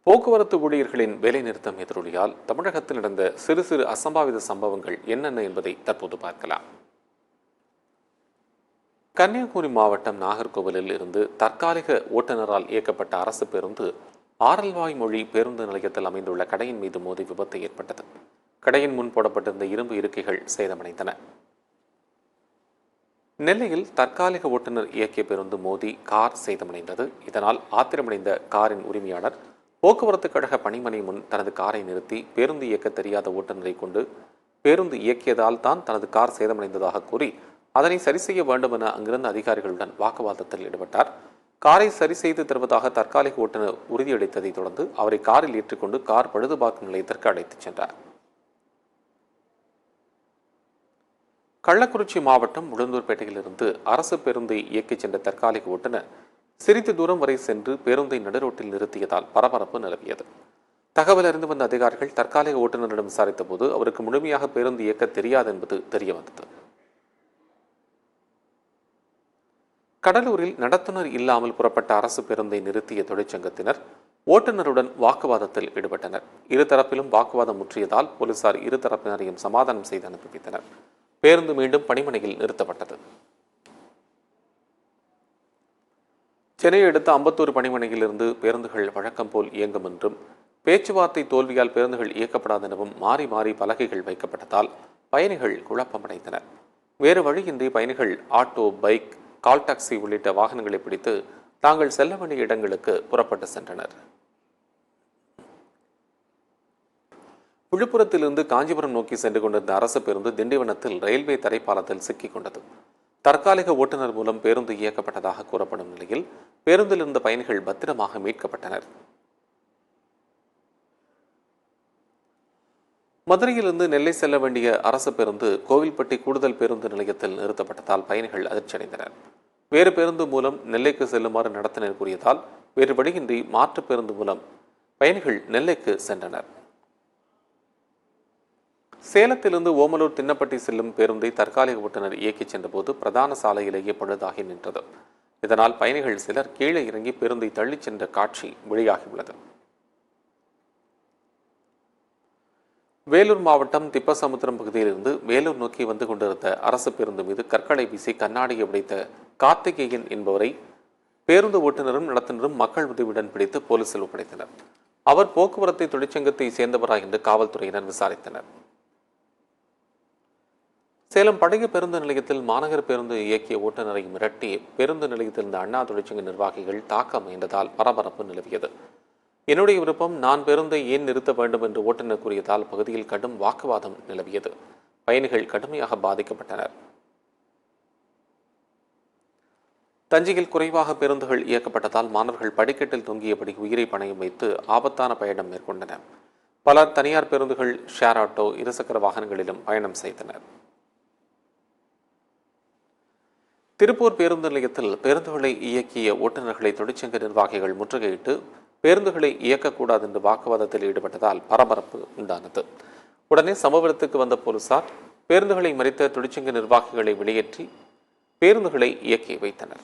போக்குவரத்து ஊழியர்களின் வேலைநிறுத்தம் எதிரொலியால் தமிழகத்தில் நடந்த சிறு சிறு அசம்பாவித சம்பவங்கள் என்னென்ன என்பதை தற்போது பார்க்கலாம். கன்னியாகுமரி மாவட்டம் நாகர்கோவிலில் இருந்து தற்காலிக ஓட்டுநரால் இயக்கப்பட்ட அரசு பேருந்து ஆரல்வாய்மொழி பேருந்து நிலையத்தில் அமைந்துள்ள கடையின் மீது மோதி விபத்து ஏற்பட்டது. கடையின் முன் போடப்பட்டிருந்த இரும்பு இருக்கைகள் சேதமடைந்தன. நெல்லையில் தற்காலிக ஓட்டுநர் இயக்கிய பேருந்து மோதி கார் சேதமடைந்தது. இதனால் ஆத்திரமடைந்த காரின் உரிமையாளர் போக்குவரத்து கழக பணிமனை முன் தனது காரை நிறுத்தி பேருந்து இயக்க தெரியாத ஓட்டுநரை கொண்டு பேருந்து இயக்கியதால் தான் தனது கார் சேதமடைந்ததாக கூறி அதனை சரி செய்ய வேண்டும் என அங்கிருந்த அதிகாரிகளுடன் வாக்குவாதத்தில் ஈடுபட்டார். காரை சரி செய்து தருவதாக தற்காலிக ஓட்டுநர் உறுதியளித்ததை தொடர்ந்து அவரை காரில் ஏற்றிக்கொண்டு கார் பழுதுபார்க்கும் நிலையத்திற்கு அழைத்துச் சென்றார். கள்ளக்குறிச்சி மாவட்டம் உளுந்தூர்பேட்டையிலிருந்து அரசு பேருந்தை இயக்கிச் சென்ற தற்காலிக ஓட்டுநர் சிறிது தூரம் வரை சென்று பேருந்தை நடுரோட்டில் நிறுத்தியதால் பரபரப்பு நிலவியது. தகவல் அறிந்து வந்த அதிகாரிகள் தற்காலிக ஓட்டுநரிடம் விசாரித்த போது அவருக்கு முழுமையாக பேருந்து இயக்க தெரியாது என்பது தெரியவந்தது. கடலூரில் நடத்துனர் இல்லாமல் புறப்பட்ட அரசு பேருந்தை நிறுத்திய தொழிற்சங்கத்தினர் ஓட்டுநருடன் வாக்குவாதத்தில் ஈடுபட்டனர். இருதரப்பிலும் வாக்குவாதம் முற்றியதால் போலீசார் இருதரப்பினரையும் சமாதானம் செய்து அனுப்பி வைத்தனர். பேருந்து மீண்டும் பணிமனையில் நிறுத்தப்பட்டது. சென்னையை அடுத்த அம்பத்தூர் பணிமனையிலிருந்து பேருந்துகள் வழக்கம் போல் இயங்கும் என்றும் பேச்சுவார்த்தை தோல்வியால் பேருந்துகள் இயக்கப்படாது எனவும் மாறி மாறி பலகைகள் வைக்கப்பட்டதால் பயணிகள் குழப்பமடைந்தனர். வேறு வழியின்றி பயணிகள் ஆட்டோ, பைக், கால் டாக்ஸி உள்ளிட்ட வாகனங்களை பிடித்து தாங்கள் செல்ல வேண்டிய இடங்களுக்கு புறப்பட்டு சென்றனர். விழுப்புரத்திலிருந்து காஞ்சிபுரம் நோக்கி சென்று கொண்டிருந்த அரசு பேருந்து திண்டிவனத்தில் ரயில்வே தரைப்பாலத்தில் சிக்கிக் கொண்டது. தற்காலிக ஓட்டுநர் மூலம் பேருந்து இயக்கப்பட்டதாக கூறப்படும் நிலையில் பேருந்தில் இருந்த பயணிகள் பத்திரமாக மீட்கப்பட்டனர். மதுரையிலிருந்து நெல்லை செல்ல வேண்டிய அரசு பேருந்து கோவில்பட்டி கூடுதல் பேருந்து நிலையத்தில் நிறுத்தப்பட்டதால் பயணிகள் அதிர்ச்சியடைந்தனர். வேறு பேருந்து மூலம் நெல்லைக்கு செல்லுமாறு நடத்தினர் கூறியதால் வேறு வழியின்றி மாற்று பேருந்து மூலம் பயணிகள் நெல்லைக்கு சென்றனர். சேலத்திலிருந்து ஓமலூர் தின்னப்பட்டி செல்லும் பேருந்தை தற்காலிக ஓட்டுநர் இயக்கிச் சென்றபோது பிரதான சாலையிலேயே பழுதாகி நின்றது. இதனால் பயணிகள் சிலர் கீழே இறங்கி பேருந்தை தள்ளிச் சென்ற காட்சி வெளியாகியுள்ளது. வேலூர் மாவட்டம் திப்பசமுத்திரம் பகுதியிலிருந்து வேலூர் நோக்கி வந்து கொண்டிருந்த அரசு பேருந்து மீது கற்களை வீசி கண்ணாடியை உடைத்த கார்த்திகேயன் என்பவரை பேருந்து ஓட்டுநரும் நடத்துனரும் மக்கள் உதவியுடன் பிடித்து போலீசில் ஒப்படைத்தனர். அவர் போக்குவரத்து தொழிற்சங்கத்தை சேர்ந்தவரா என்று காவல்துறையினர் விசாரித்தனர். சேலம் பழைய பேருந்து நிலையத்தில் மாநகர பேருந்து இயக்கிய ஓட்டுநரை மிரட்டி பேருந்து நிலையத்தில் இருந்த அண்ணா தொழிற்சங்க நிர்வாகிகள் தாக்க முயன்றதால் பரபரப்பு நிலவியது. என்னுடைய விருப்பம், நான் பேருந்தை ஏன் நிறுத்த வேண்டும் என்று ஓட்டுநர் கூறியதால் பகுதியில் கடும் வாக்குவாதம் நிலவியது. பயணிகள் கடுமையாக பாதிக்கப்பட்டனர். தஞ்சையில் குறைவாக பேருந்துகள் இயக்கப்பட்டதால் மாணவர்கள் படிக்கட்டில் தொங்கியபடி உயிரை பணயம் வைத்து ஆபத்தான பயணம் மேற்கொண்டனர். பலர் தனியார் பேருந்துகள், ஷேர் ஆட்டோ, இருசக்கர வாகனங்களிலும் பயணம் செய்தனர். திருப்பூர் பேருந்து நிலையத்தில் பேருந்துகளை இயக்கிய ஓட்டுநர்களை தொழிற்சங்க நிர்வாகிகள் முற்றுகையிட்டு பேருந்துகளை இயக்கக்கூடாது என்று வாக்குவாதத்தில் ஈடுபட்டதால் பரபரப்பு உண்டானது. உடனே சம்பவ இடத்துக்கு வந்த போலீசார் பேருந்துகளை மறித்த தொழிற்சங்க நிர்வாகிகளை வெளியேற்றி பேருந்துகளை இயக்கி வைத்தனர்.